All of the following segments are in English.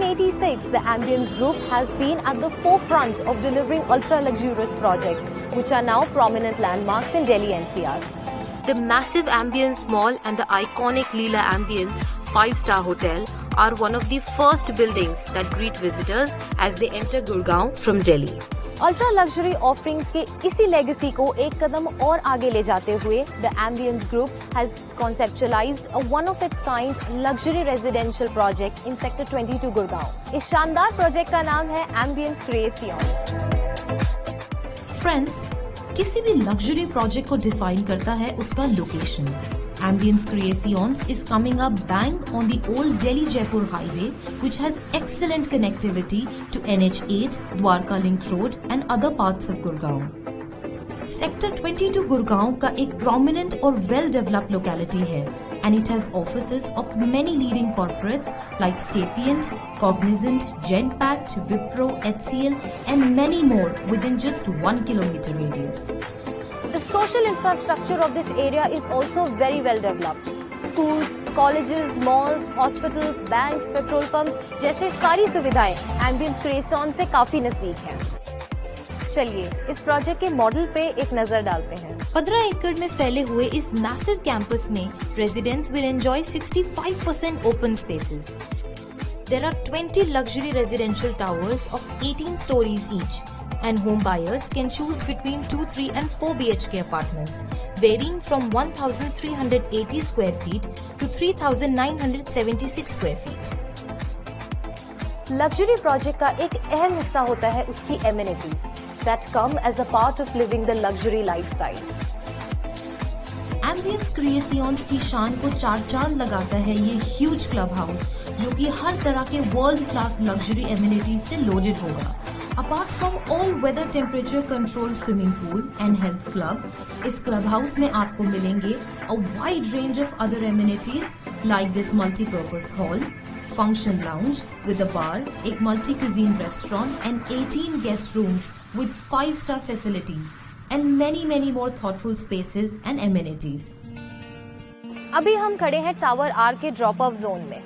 1986, the Ambience Group has been at the forefront of delivering ultra-luxurious projects, which are now prominent landmarks in Delhi NCR. The massive Ambience Mall and the iconic Leela Ambience 5-star hotel are one of the first buildings that greet visitors as they enter Gurgaon from Delhi. Ultra luxury offerings के इसी legacy को एक कदम और आगे ले जाते हुए the Ambience group has conceptualised a one of its kind luxury residential project in sector 22 Gurgaon. इस शानदार प्रोजेक्ट का नाम है एम्बियंस क्रिएशंस। फ्रेंड्स, किसी भी लग्जरी प्रोजेक्ट को डिफाइन करता है उसका location. Ambience Creations is coming up bang on the old Delhi-Jaipur highway, which has excellent connectivity to NH8, Dwarka Link Road and other parts of Gurgaon. Sector 22 Gurgaon का एक prominent और well-developed locality है, and it has offices of many leading corporates like Sapient, Cognizant, Genpact, Wipro, HCL and many more within just 1 kilometer radius. The social infrastructure of this area is also very well developed. Schools, colleges, malls, hospitals, banks, petrol pumps जैसे सारी सुविधाएं Ambience Creations से काफी नजदीक हैं। चलिए इस project के मॉडल पे एक नजर डालते हैं। 15 एकड़ में फैले हुए इस मैसिव कैंपस में residents will enjoy 65% open spaces. There are 20 luxury residential towers of 18 stories each. And home buyers can choose between 2, 3 and 4 BHK apartments, varying from 1,380 square feet to 3,976 square feet. Luxury project का एक अहम हिस्सा होता है उसकी amenities that come as a part of living the luxury lifestyle. Ambience Creations की शान को चार चांद लगाता है ये ह्यूज क्लब हाउस, जो कि हर तरह के वर्ल्ड क्लास लग्जरी एमिनिटीज से लोडेड होगा। Apart from all weather temperature controlled swimming pool and health club, इस क्लब हाउस में आपको मिलेंगे a wide range of other amenities like this multi-purpose hall, function lounge with a bar, एक multi-cuisine restaurant and 18 guest rooms with 5-star facilities and many more thoughtful spaces and amenities. अभी हम खड़े हैं tower are के drop of zone में।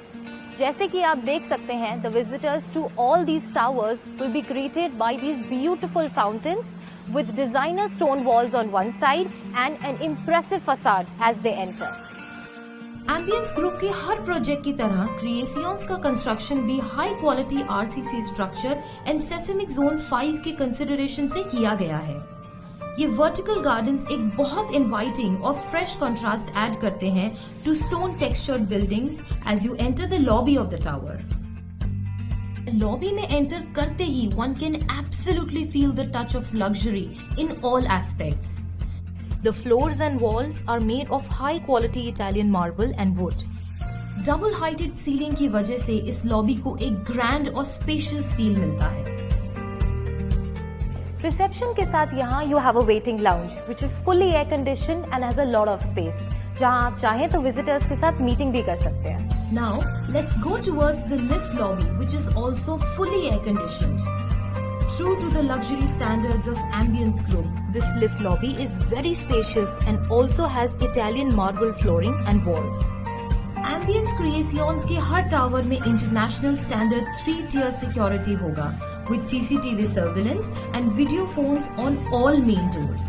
जैसे कि आप देख सकते हैं, the visitors to all these towers will be greeted by these beautiful fountains with designer stone walls on one side and an impressive facade as they enter. Ambience Group के हर project की तरह Creations का construction भी high quality RCC structure and seismic zone 5 के consideration से किया गया है। ये वर्टिकल गार्डन्स एक बहुत इनवाइटिंग और फ्रेश कंट्रास्ट ऐड करते हैं to stone textured buildings as you enter the lobby of the tower. Lobby में एंटर करते ही one can absolutely feel the touch of luxury in all aspects. The floors and walls are made of high quality Italian marble and wood. Double heighted ceiling की वजह से इस lobby को एक grand और स्पेशियस फील मिलता है। Reception के साथ यहाँ you have a waiting lounge which is fully air conditioned and has a lot of space, जहाँ आप चाहें तो विजिटर्स के साथ मीटिंग भी कर सकते हैं। Now let's go towards the lift lobby, which is also fully air conditioned. True to the luxury standards of Ambience Group, this lift lobby is very spacious and also has Italian marble flooring and walls. Ambience Creations के हर tower में international standard 3-tier security होगा with CCTV surveillance and video phones on all main doors.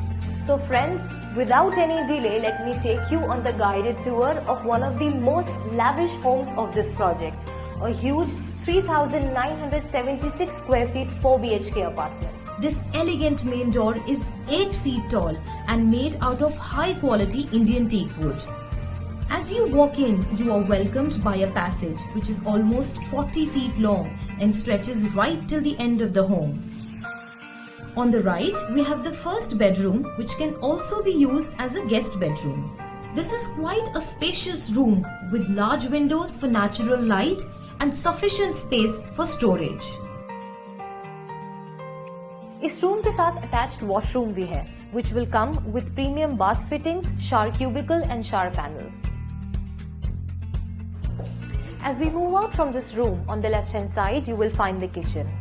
So friends, without any delay, let me take you on the guided tour of one of the most lavish homes of this project, a huge 3,976 square feet 4 BHK apartment. This elegant main door is 8 feet tall and made out of high quality Indian teak wood. As you walk in, you are welcomed by a passage which is almost 40 feet long and stretches right till the end of the home. On the right, we have the first bedroom, which can also be used as a guest bedroom. This is quite a spacious room with large windows for natural light and sufficient space for storage. इस room के साथ attached washroom भी है, which will come with premium bath fittings, shower cubicle and shower panel. As we move out from this room, on the left hand side, you will find the kitchen.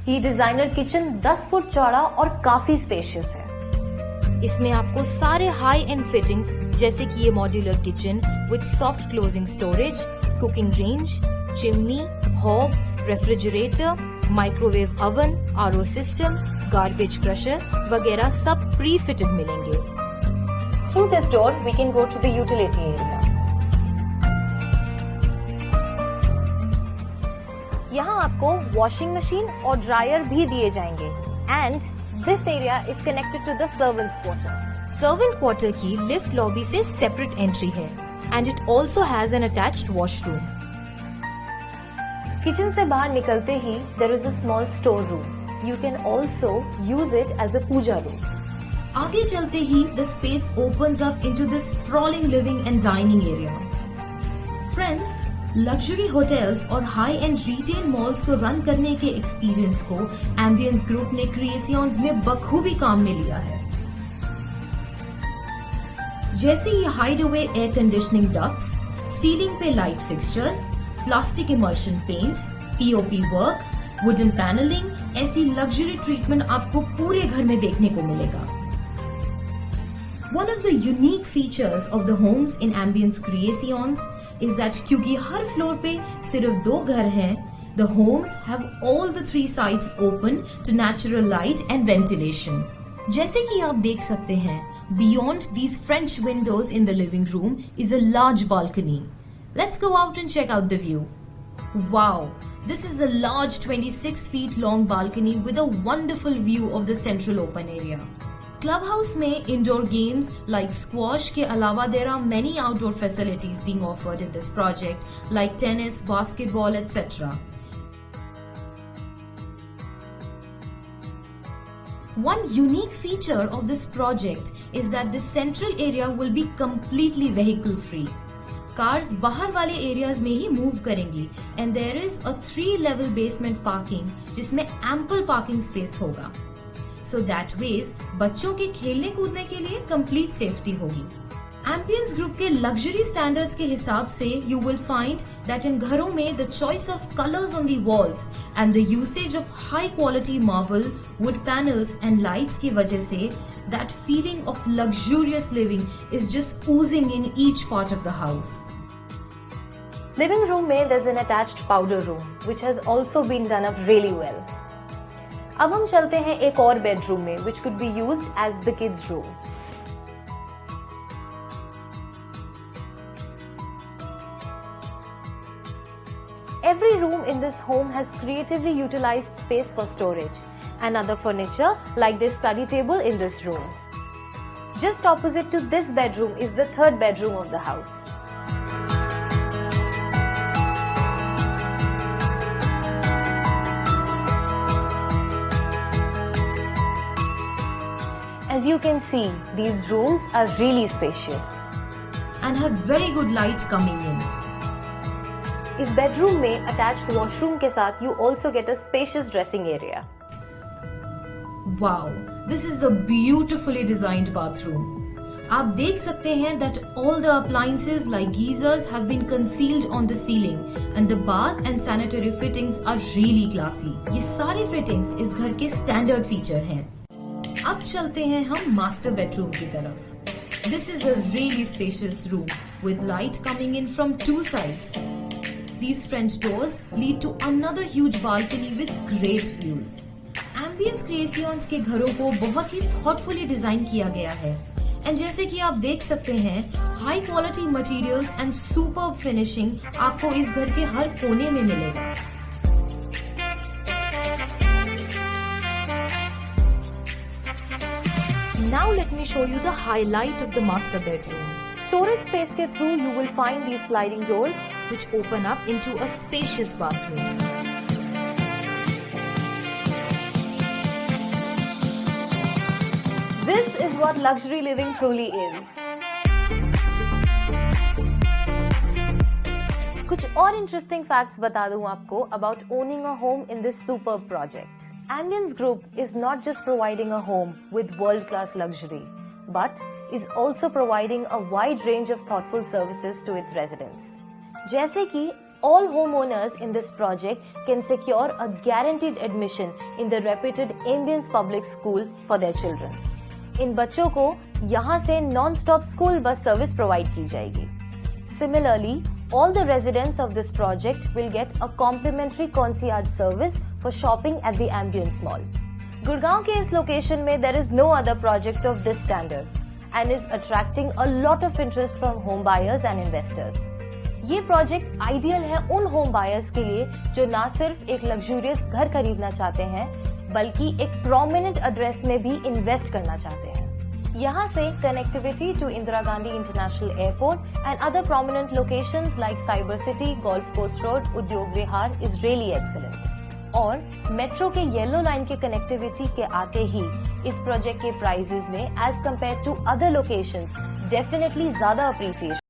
ये designer kitchen 10 foot चौड़ा और काफी spacious है। इसमें आपको सारे high and fittings जैसे कि ये modular kitchen with soft closing storage, cooking range, chimney, hob, refrigerator, microwave oven, RO system, garbage crusher वगैरह सब प्री फिटेड मिलेंगे। Through this door, we can go to the utility area. यहाँ आपको washing machine और dryer भी दिए जाएंगे and this area is connected to the servants quarter. Servant quarter की लिफ्ट लॉबी से सेपरेट एंट्री है and it also has an attached washroom. Kitchen से बाहर निकलते ही there is a small store room. You can also use it as a puja room. आगे चलते ही the space opens up into this sprawling living and dining area. Friends, luxury hotels और high end retail malls को run करने के experience को ambience group ने क्रिएसियंस में बखूबी काम में लिया है। जैसे ये hide away air conditioning ducts, ceiling पे light fixtures, plastic emulsion paint, POP work, wooden panelling, ऐसी लग्जरी ट्रीटमेंट आपको पूरे घर में देखने को मिलेगा। One of the unique features of the homes in Ambience Creations is that क्योंकि हर फ्लोर पे सिर्फ 2 घर हैं, the homes have all the 3 sides open to natural light and ventilation. जैसे कि आप देख सकते हैं, beyond these French windows in the living room is a large balcony. Let's go out and check out the view. Wow! This is a large 26 feet long balcony with a wonderful view of the central open area. Club house में indoor games like squash के अलावा there are many outdoor facilities being offered in this project like tennis, basketball etcetera. One unique feature of this project is that the central area will be completely vehicle free. Cars बाहर वाले areas में ही move करेंगी and there is a 3-level basement parking जिसमें ample parking space होगा। So that ways बच्चों के खेलने कूदने के लिए complete safety होगी। Ambience Group के luxury standards के हिसाब से you will find that in घरों में the choice of colors on the walls and the usage of high quality marble, wood panels and lights की वजह से that feeling of luxurious living is just oozing in each part of the house. Living room में there's an attached powder room which has also been done up really well. अब हम चलते हैं एक और बेडरूम में which could be used as the kids room. Every room in this home has creatively utilized space for storage and other furniture like this study table in this room. Just opposite to this bedroom is the third bedroom of the house. As you can see, these rooms are really spacious and have very good light coming in. इस bedroom में attached washroom के साथ you also get a spacious dressing area. Wow, this is a beautifully designed bathroom. आप देख सकते हैं that all the appliances like geysers have been concealed on the ceiling and the bath and sanitary fittings are really classy. ये सारे fittings इस घर के standard feature हैं। अब चलते हैं हम मास्टर बेडरूम की तरफ। This is a really spacious room with light coming in from 2 sides. These French doors lead to another huge balcony with great views. Ambience Creations के घरों को बहुत ही thoughtfully डिजाइन किया गया है एंड जैसे कि आप देख सकते हैं high quality materials and superb finishing आपको इस घर के हर कोने में मिलेगा। Now let me show you the highlight of the master bedroom. Storage space के through you will find these sliding doors which open up into a spacious bathroom. This is what luxury living truly is. कुछ और interesting facts बता दूं आपको about owning a home in this superb project. Ambience Group is not just providing a home with world-class luxury, but is also providing a wide range of thoughtful services to its residents. जैसे कि all homeowners in this project can secure a guaranteed admission in the reputed Ambience Public School for their children. इन बच्चों को यहाँ से non stop school bus service provide की जाएगी। Similarly, all the residents of this project will get a complimentary concierge service for shopping at the Ambience Mall. Gurgaon के इस location में there is no other project of this standard and is attracting a lot of interest from home buyers and investors. ये project ideal है उन home buyers के लिए जो ना सिर्फ एक लग्जूरियस घर खरीदना चाहते हैं बल्कि एक प्रोमिनेंट एड्रेस में भी इन्वेस्ट करना चाहते हैं। यहाँ से connectivity to Indira Gandhi international airport and other prominent locations like cyber city, golf कोस्ट road, Udyog Vihar is really excellent. और मेट्रो के येलो लाइन के कनेक्टिविटी के आते ही इस प्रोजेक्ट के प्राइसेस में as compare to other locations definitely ज्यादा अप्रिसिएशन